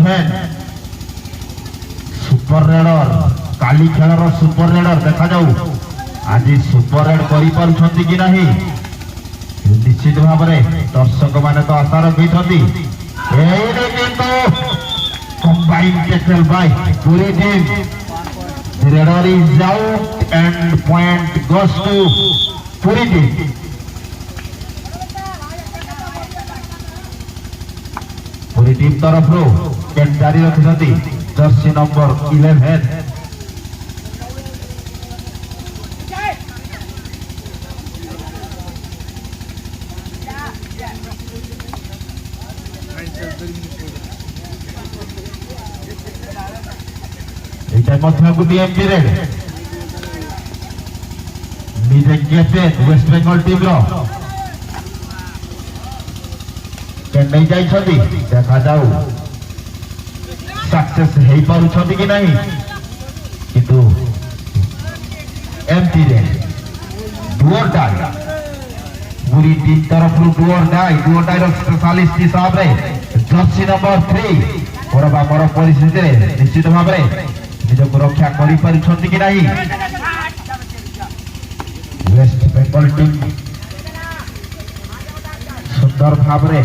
11 super raider काली खेलर super raider देखा जाऊ आज सुपर रेड कर कि नहीं निश्चित भाव में दर्शक माने तो आशा रखी combined tackle by Puri team raider is out and point goes to Puri team Puri team तरफ कैच जारी रखी जर्सी नंबर 11 गोटे पीरियड निजे कैप्टेन वेस्ट बेंगल टीम चेन्नई जाइछथि देखा जाऊ सक्सेस हेई पारुछथि कि नहीं किंतु एम period do or die Puri team तरफ डुअर डाई रो स्पेशलिस्ट हिसाब रे जर्सी नंबर 3 और बामर परिस्थिति निश्चित भाव में निजक रक्षा कर कि नहीं वेस्ट बेंगल टीम सुंदर भाव में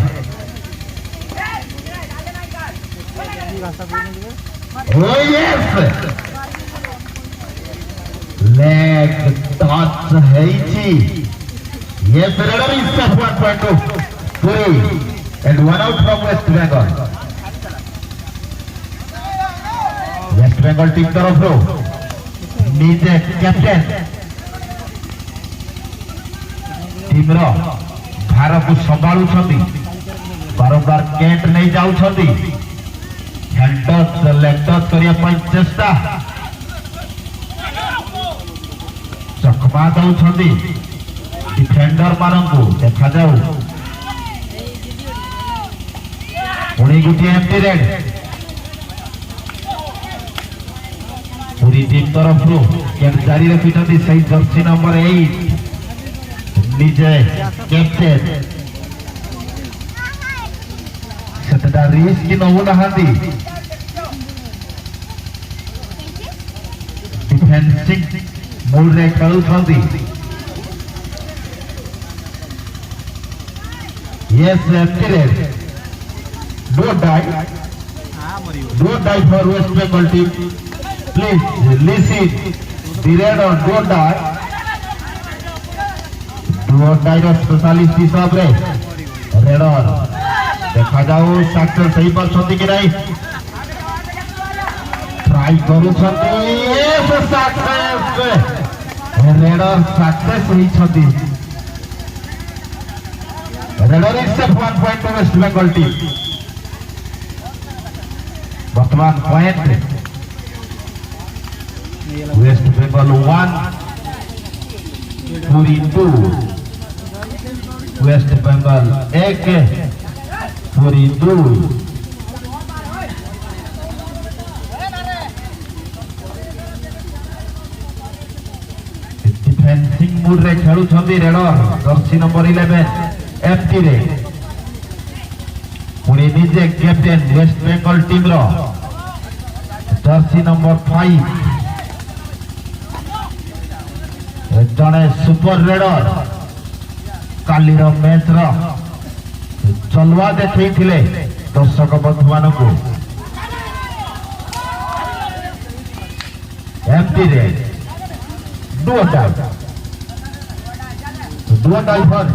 लेग टच है yes रेडर इज set 1.2 पूरी and one out from West Bengal West Bengal team तरफ निजे कैप्टेन टीम भार को संभालु बारंबार कैंट नहीं जाऊँ हैंड टच लेग टच करने चेष्टा चकमा दौरान डिफेंडर मान को देखा जाऊ पुणी गोटे पीरियड पूरी टीम तरफ कैच जारी रखी सही जर्सी नंबर 8 निजे कैप्टेन सेटा रिस्क नौ ना डिफेंसिंग मूड रे खेलुछंती यस पीरियड डोंट die for West Bengal team please listen the raider डोंट डाई रो स्पेशलिस्ट हिसाब रे रेडर देखा जाऊ सक्सेस सही पर कि नहीं ट्राई करू रेडर सक्सेस होती raider is set 1 point to West Bengal team वर्तमान पॉइंट वेस्ट बेंगल 1 पूरी 2 वेस्ट बेंगल 1 पूरी 2 डिफेंसिंग मूड रे खेलुछंती रेडर जर्सी नंबर 11 एफटी रे पुणी निजे कैप्टेन वेस्ट बेंगल टीम रो जर्सी नंबर 5 जड़े सुपर रेडर काली मैच चलवा देखते दर्शक बंधु मान को एमटी रे डुअर डाई फॉर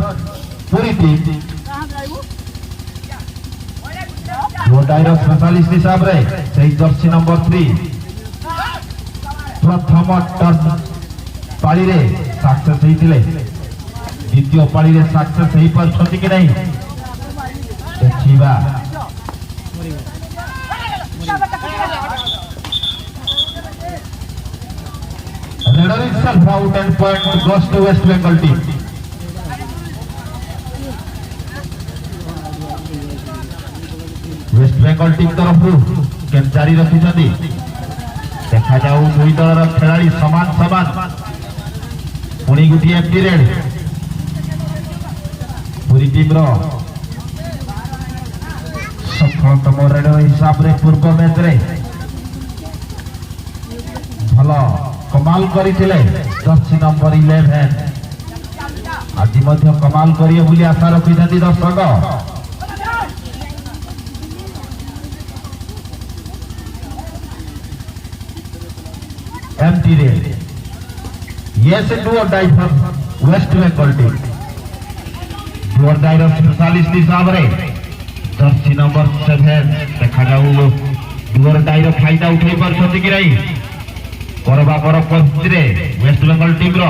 पूरी टीम डुअर डाई रो स्पेशलिस्ट हिसाब रे सही जर्सी नंबर 3 प्रथम टर्न पाली रे सक्सेस होइतिले द्वितीय पाली रे सक्सेस होई परछथि कि नहीं देखिबा raider is self out and point goes to West Bengal team West Bengal team तरफ कैच जारी रखी देखा जाऊ दुई दलर खेलाड़ी समान समान पुणी गोटे पीरियड पूरी टीम ସଫଳତମ ରେଡର ହିସାବରେ ପୂର୍ବ ମ୍ୟାଚରେ ଭଲ କମାଲ କରିଥିଲେ ଜର୍ସି ନମ୍ବର 11 ଆଜି ମଧ୍ୟ କମାଲ କରିବେ ବୋଲି ଆଶା ରଖିଛନ୍ତି ଦର୍ଶକ। empty रे yes do or die for West Bengal team do or die ର ସ୍ପେଶାଲିଷ୍ଟ ହିସାବରେ ଜର୍ସି ନମ୍ବର 7 ଦେଖାଯାଉ do or die ର ଫାଇଦା ଉଠାଇ ପାରୁଛନ୍ତି କି ନାହିଁ। କରବା ପର ପରିସ୍ଥିତିରେ ୱେଷ୍ଟ ବେଙ୍ଗଲ ଟିମ୍ର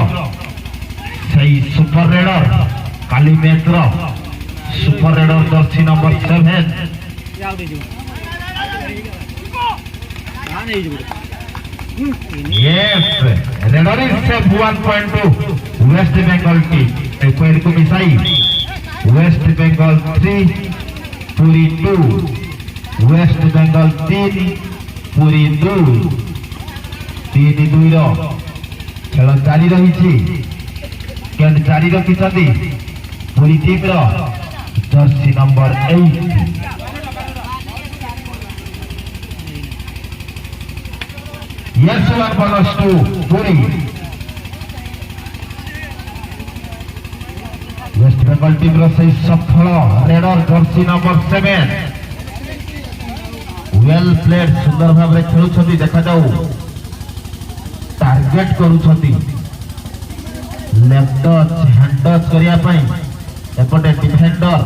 সেই সুপার রেডর কালি ম্যাচর super raider jersey number 7 yes raider is save 1.2 West Bengal team এই পয়েন্ট को मिसाई ওয়েস্ট বেঙ্গল 3 পুরি 2 ওয়েস্ট বেঙ্গল 3 পুরি 2 3-2 ର ଖେଳ ଜାରି ରହିଛି। କେନ୍ ଜାରି ରଖିଛନ୍ତି ପୁରୀ ଟିମ୍ର jersey number 8 yes 1-2 Puri West Bengal ଟିମ୍ର ସେହି ସଫଳ raider jersey number 7 well played ସୁନ୍ଦର ଭାବରେ ଖେଳୁଛନ୍ତି ଦେଖାଯାଉ टार्गेट करूछंती लेफ्ट टच हैंड टच करिया पई एपटे डिफेंडर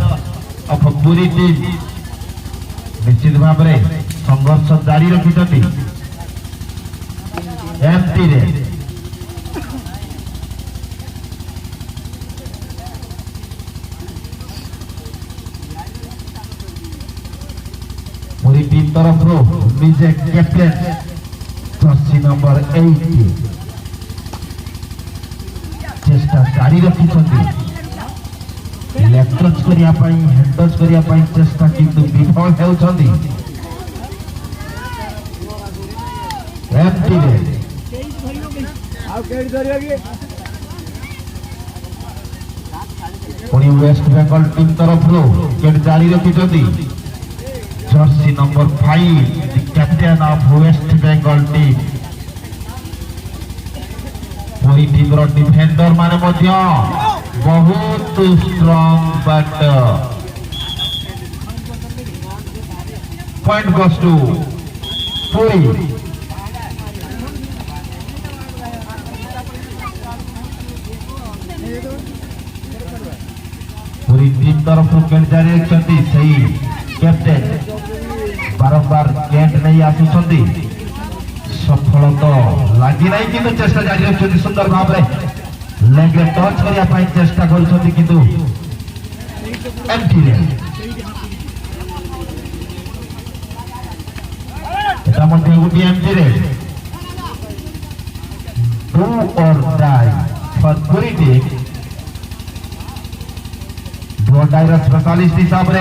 ऑफ पुरी टीम निश्चित भाव रे संघर्ष जारी रखिछंती एमटी रे पुरी टीम तरफ रो विजय कैप्टन जर्सी नंबर 8 चेष्टा जारी रखिछंती लेफ्ट टच करिया पई हेड टच करिया पई चेष्टा किंतु विफल हेउछंती एमटी रे आ केड करिया के पुनी वेस्ट बेंगल टीम तरफ रो केड जारी रखिछंती jersey number 5 the captain of West Bengal team Puri team रो डिफेंडर माने मध्य बहुत strong but point goes to Puri Puri team तरफ केड जारी रखिछंती सही कैप्टन बारंबार कैंट नहीं आसुछंती सफल तो लागी नहीं किंतु चेष्टा जारी रखिछंती सुंदर भाव रे लेग टच करिया पाई चेष्टा करछंती किंतु एमटी रे एटा मध्ये गुटी एमटी रे डू और डाई फॉर पुरी टीम डू और डाई रा स्पेशलिस्ट हिसाब रे